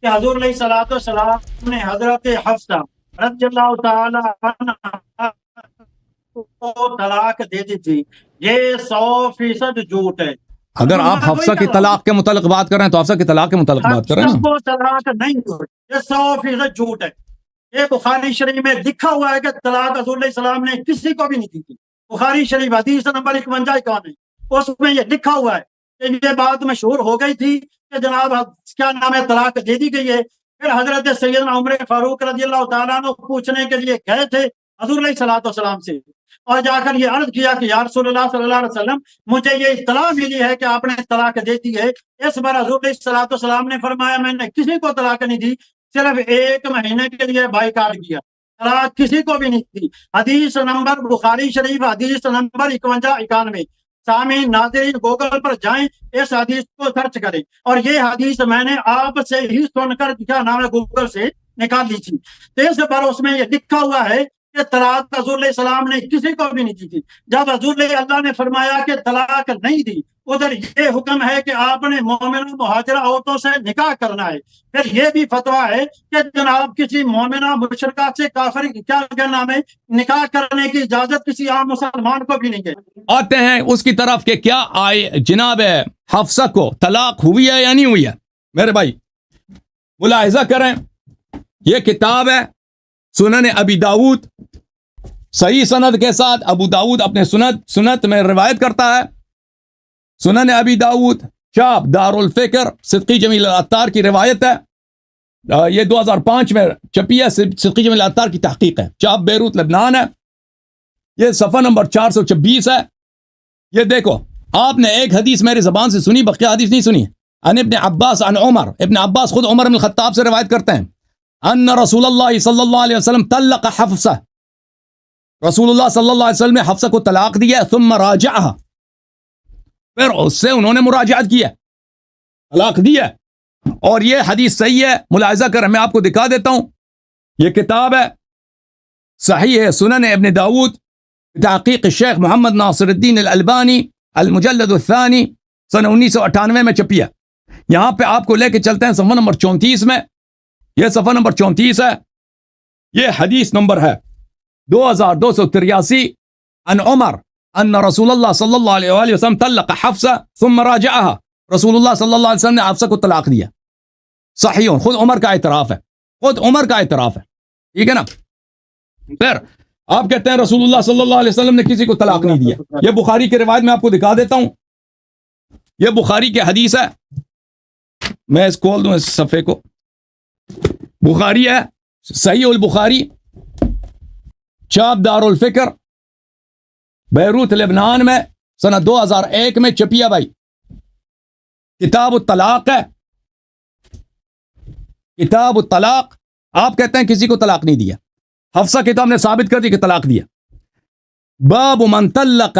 کہ حضور علیہ الصلوۃ والسلام نے حضرت حفصہ رضی اللہ تعالی عنہ کو طلاق دے دی تھی، یہ 100% جھوٹ ہے۔ اگر آپ حفصہ کی طلاق کے متعلق بات کر رہے ہیں تو حفصہ کی طلاق کے متعلق بات کر رہے ہیں حفصہ کو طلاق نہیں ہوئی، یہ 100% جھوٹ ہے۔ یہ بخاری شریف میں لکھا ہوا ہے کہ طلاق حضور علیہ السلام نے کسی کو بھی نہیں دی تھی۔ بخاری شریف حدیث نمبر 51 ہے، اس میں یہ لکھا ہوا ہے کہ یہ بات مشہور ہو گئی تھی کہ جناب کیا نام ہے طلاق دے دی گئی ہے۔ پھر حضرت سیدنا عمر فاروق رضی اللہ تعالیٰ عنہ پوچھنے کے لیے گئے تھے حضور علیہ الصلوۃ والسلام سے، اور جا کر یہ عرض کیا کہ یا رسول اللہ صلی اللہ علیہ وسلم مجھے یہ اطلاع ملی ہے کہ آپ نے طلاق دے دی ہے۔ اس بار حضور علیہ الصلوۃ والسلام نے فرمایا میں نے کسی کو طلاق نہیں دی، صرف 1 مہینے کے لیے بائیکاٹ کیا، طلاق کسی کو بھی نہیں دی۔ حدیث نمبر بخاری شریف حدیث نمبر 51-91۔ سامعین ناظرین گوگل پر جائیں، اس حدیث کو سرچ کریں، اور یہ حدیث میں نے آپ سے ہی سن کر کیا نام ہے گوگل سے نکال لی تھی۔ تو اس پر اس میں یہ لکھا ہوا ہے کہ طلاق حضور علیہ السلام نے کسی کو بھی نہیں دی تھی۔ جب حضور علیہ اللہ نے فرمایا کہ طلاق نہیں دی، ادھر یہ حکم ہے کہ آپ نے مومنہ مہاجرہ عورتوں سے نکاح کرنا ہے۔ پھر یہ بھی فتویٰ ہے کہ جناب کسی مومنہ مشرکہ سے کافر کیا نام ہے نکاح کرنے کی اجازت کسی عام مسلمان کو بھی نہیں ہے۔ آتے ہیں اس کی طرف کہ کیا آئے جناب حفصہ کو طلاق ہوئی ہے یا نہیں ہوئی ہے۔ میرے بھائی ملاحظہ کریں، یہ کتاب ہے سنن ابی داؤد، صحیح سند کے ساتھ ابو داؤد اپنے سنت میں روایت کرتا ہے۔ سنن ابی داؤد چاپ دار الفکر صدقی جمیل العطار کی روایت ہے، یہ 2005 میں چھپی ہے، صدقی جمیل العطار کی تحقیق ہے، چاپ بیروت لبنان ہے، یہ صفحہ نمبر 426 ہے۔ یہ دیکھو، آپ نے ایک حدیث میری زبان سے سنی، بقیہ حدیث نہیں سنی۔ ان ابن عباس عن عمر، ابن عباس خود عمر بن الخطاب سے روایت کرتے ہیں، ان رسول اللہ صلی اللہ علیہ وسلم طلق حفصہ، رسول اللہ صلی اللہ علیہ وسلم نے حفصہ کو طلاق دیا، ثم راجعها، پھر اس سے انہوں نے مراجعت کیا، طلاق دیا۔ اور یہ حدیث صحیح ہے، ملاحظہ کر میں آپ کو دکھا دیتا ہوں، یہ کتاب ہے صحیح ہے سنن ابن داؤد، تحقیق الشیخ محمد ناصر الدین الالبانی، المجلد الثانی، سن 1998 میں چھپی ہے۔ یہاں پہ آپ کو لے کے چلتے ہیں صفحہ نمبر 34 میں، یہ صفحہ نمبر 34 ہے، یہ حدیث نمبر ہے 2283، ان عمر ان رسول اللہ صلی اللہ علیہ وآلہ وسلم طلق حفصہ ثم راجعها، رسول اللہ صلی اللہ علیہ وسلم نے حفصہ کو طلاق دیا۔ صحیح، خود عمر کا اعتراف ہے، خود عمر کا اعتراف ہے، ٹھیک ہے نا۔ پھر آپ کہتے ہیں رسول اللہ صلی اللہ علیہ وسلم نے کسی کو طلاق نہیں دیا۔ یہ بخاری کی روایت میں آپ کو دکھا دیتا ہوں، یہ بخاری کی حدیث ہے، میں اس کھول دوں اس صفحے کو، بخاری ہے صحیح البخاری، چاپ دار الفکر بیروت لبنان میں سنہ 2001 میں چھپیا بھائی، کتاب الطلاق ہے، کتاب الطلاق۔ آپ کہتے ہیں کسی کو طلاق نہیں دیا، حفصہ کی تو ہم نے ثابت کر دی کہ طلاق دیا۔ باب من طلق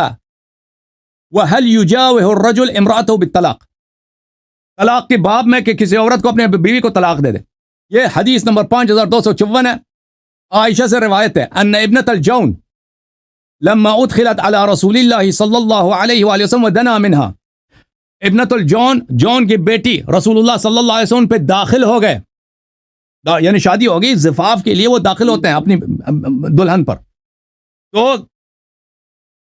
وهل يجاوز الرجل امرأته بالطلاق، طلاق کے باب میں کہ کسی عورت کو اپنے بیوی کو طلاق دے دے۔ یہ حدیث نمبر 5254 ہے، عائشہ سے روایت ہے، ان ابنۃ الجون لما ادخلت على رسول اللہ صلی اللہ علیہ وآلہ وسلم ودنا منها، ابنۃ الجون، جون کی بیٹی رسول اللہ صلی اللہ علیہ وسلم پہ داخل ہو گئے، یعنی شادی ہو گئی، زفاف کے لیے وہ داخل ہوتے ہیں اپنی دلہن پر، تو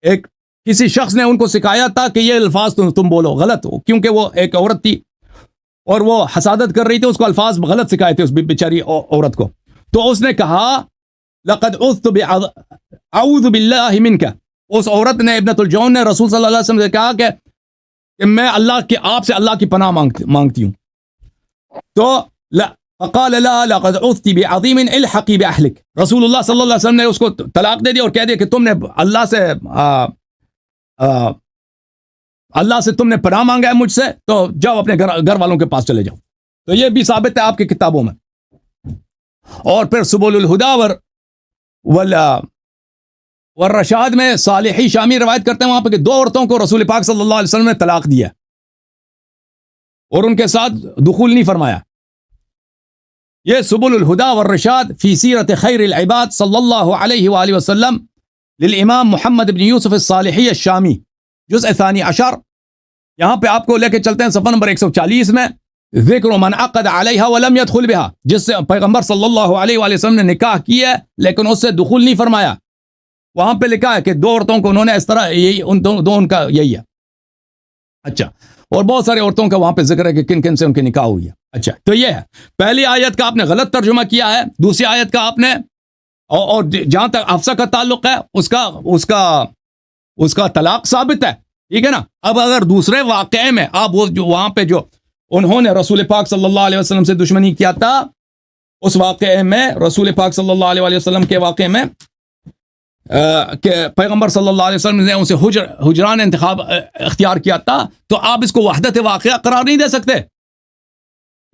ایک کسی شخص نے ان کو سکھایا تھا کہ یہ الفاظ تم بولو غلط ہو، کیونکہ وہ ایک عورت تھی اور وہ حسادت کر رہی تھی، اس کو الفاظ غلط سکھائے تھے اس بیچاری عورت کو، تو اس نے کہا لقد اعوذ باللہ منک، اس عورت نے ابنۃ الجون نے رسول صلی اللہ علیہ وسلم سے کہا کہ میں اللہ کے آپ سے اللہ کی پناہ مانگتی ہوں، تو فقال لا لقد عذت بعظیم الحقی باہلک، رسول اللہ صلی اللہ علیہ وسلم نے اس کو طلاق دے دی اور کہہ دیا کہ تم نے اللہ سے تم نے پناہ مانگا ہے مجھ سے، تو جاؤ اپنے گھر والوں کے پاس چلے جاؤ۔ تو یہ بھی ثابت ہے آپ کی کتابوں میں۔ اور پھر سبل الہدی والرشاد میں صالحی شامی روایت کرتے ہیں وہاں پہ کہ 2 عورتوں کو رسول پاک صلی اللہ علیہ وسلم نے طلاق دیا اور ان کے ساتھ دخول نہیں فرمایا۔ یہ سبل الہدی والرشاد فی سیرت خیر العباد صلی اللہ علیہ وآلہ وسلم للامام محمد بن یوسف الصالحی الشامی، جزء ثانی عشر، یہاں پہ آپ کو لے کے چلتے ہیں صفحہ نمبر 140 میں، ذکر من عقد علیہا ولم يدخل بها، جس سے پیغمبر صلی اللہ علیہ وآلہ وسلم نے نکاح کیا ہے لیکن اس سے دخول نہیں فرمایا. وہاں پہ لکھا ہے کہ دو عورتوں کو انہوں نے اس طرح یہی ان کا یہی ہے. اچھا، اور بہت سارے عورتوں کا وہاں پہ ذکر ہے کہ کن کن سے ان کی نکاح ہوئی ہے. اچھا، تو یہ ہے پہلی آیت کا آپ نے غلط ترجمہ کیا ہے، دوسری آیت کا آپ نے اور جہاں تک حفصہ کا تعلق ہے اس کا طلاق ثابت ہے، ٹھیک ہے نا. اب اگر دوسرے واقعے میں آپ وہ جو وہاں پہ جو انہوں نے رسول پاک صلی اللہ علیہ وسلم سے دشمنی کیا تھا، اس واقعے میں رسول پاک صلی اللہ علیہ وسلم کے واقعے میں کہ پیغمبر صلی اللہ علیہ وسلم نے اسے حجران انتخاب اختیار کیا تھا، تو آپ اس کو وحدت واقعہ قرار نہیں دے سکتے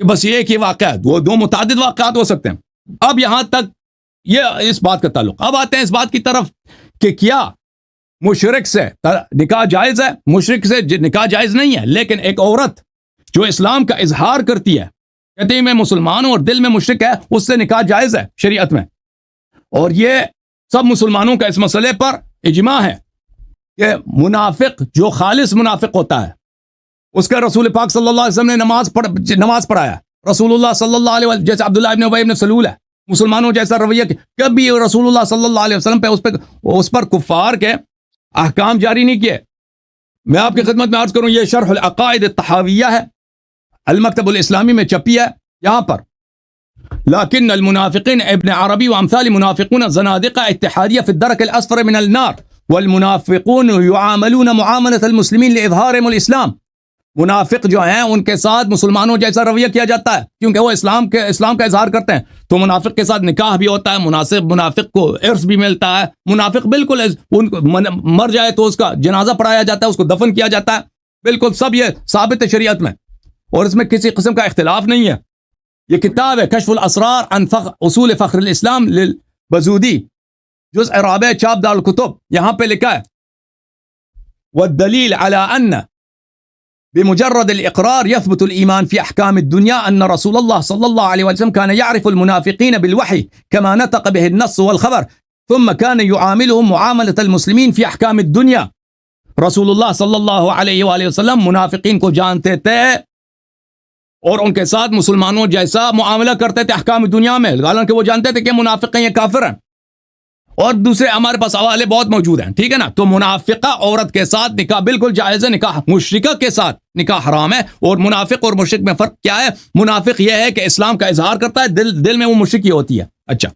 کہ بس یہ ایک ہی واقعہ ہے، دو متعدد واقعات ہو سکتے ہیں. اب یہاں تک یہ اس بات کا تعلق. اب آتے ہیں اس بات کی طرف کہ کیا مشرک سے نکاح جائز ہے؟ مشرک سے نکاح جائز نہیں ہے، لیکن ایک عورت جو اسلام کا اظہار کرتی ہے، کہتے ہیں میں مسلمان ہوں اور دل میں مشرک ہے، اس سے نکاح جائز ہے شریعت میں. اور یہ سب مسلمانوں کا اس مسئلے پر اجماع ہے کہ منافق جو خالص منافق ہوتا ہے اس کا رسول پاک صلی اللہ علیہ وسلم نے نماز پڑھایا. رسول اللہ صلی اللہ علیہ وسلم جیسے عبداللہ ابن ابی ابن سلول ہے، مسلمانوں جیسا رویہ کبھی رسول اللہ صلی اللہ علیہ وسلم پہ اس پر کفار کے احکام جاری نہیں کیے. میں آپ کی خدمت میں عرض کروں، یہ شرح العقائد الطحاویہ ہے، المکتب الاسلامی میں چھپی ہے. یہاں پر لكن المنافقين ابن عربي وامثال منافقون زنادقة اتحادية في الدرك الأسفل من النار والمنافقون يعاملون معاملة المسلمين لإظهارهم الإسلام. منافق جو ہیں ان کے ساتھ مسلمانوں جیسا رویہ کیا جاتا ہے کیونکہ وہ اسلام کا اظہار کرتے ہیں. تو منافق کے ساتھ نکاح بھی ہوتا ہے، منافق کو عرس بھی ملتا ہے. منافق بالکل مر جائے تو اس کا جنازہ پڑھایا جاتا ہے، اس کو دفن کیا جاتا ہے. بالکل سب یہ ثابت ہے شریعت میں، اور اس میں کسی قسم کا اختلاف نہیں ہے. یہ کتاب ہے کشف الاسرار عن اصول فخر الاسلام للبزودی، جزء رابع، چاپ دار الکتب. یہاں پہ لکھا ہے والدلیل على ان بمجرد الإقرار يثبت الإيمان في أحكام الدنيا أن رسول الله صلى الله عليه وسلم كان يعرف المنافقين بالوحي كما نطق به النص والخبر ثم كان يعاملهم معاملة المسلمين في أحكام الدنيا. رسول اللہ صلی اللہ علیہ وآلہ وسلم منافقین کو جانتے تھے اور ان کے ساتھ مسلمانوں جیسا معاملہ کرتے تھے احکام دنیا میں، حالانکہ وہ جانتے تھے کہ منافق ہیں، یہ کافر ہیں. اور دوسرے ہمارے پاس حوالے بہت موجود ہیں، ٹھیک ہے نا. تو منافقہ عورت کے ساتھ نکاح بالکل جائز ہے، نکاح مشرکہ کے ساتھ نکاح حرام ہے. اور منافق اور مشرک میں فرق کیا ہے؟ منافق یہ ہے کہ اسلام کا اظہار کرتا ہے، دل میں وہ مشرک ہی ہوتی ہے. اچھا،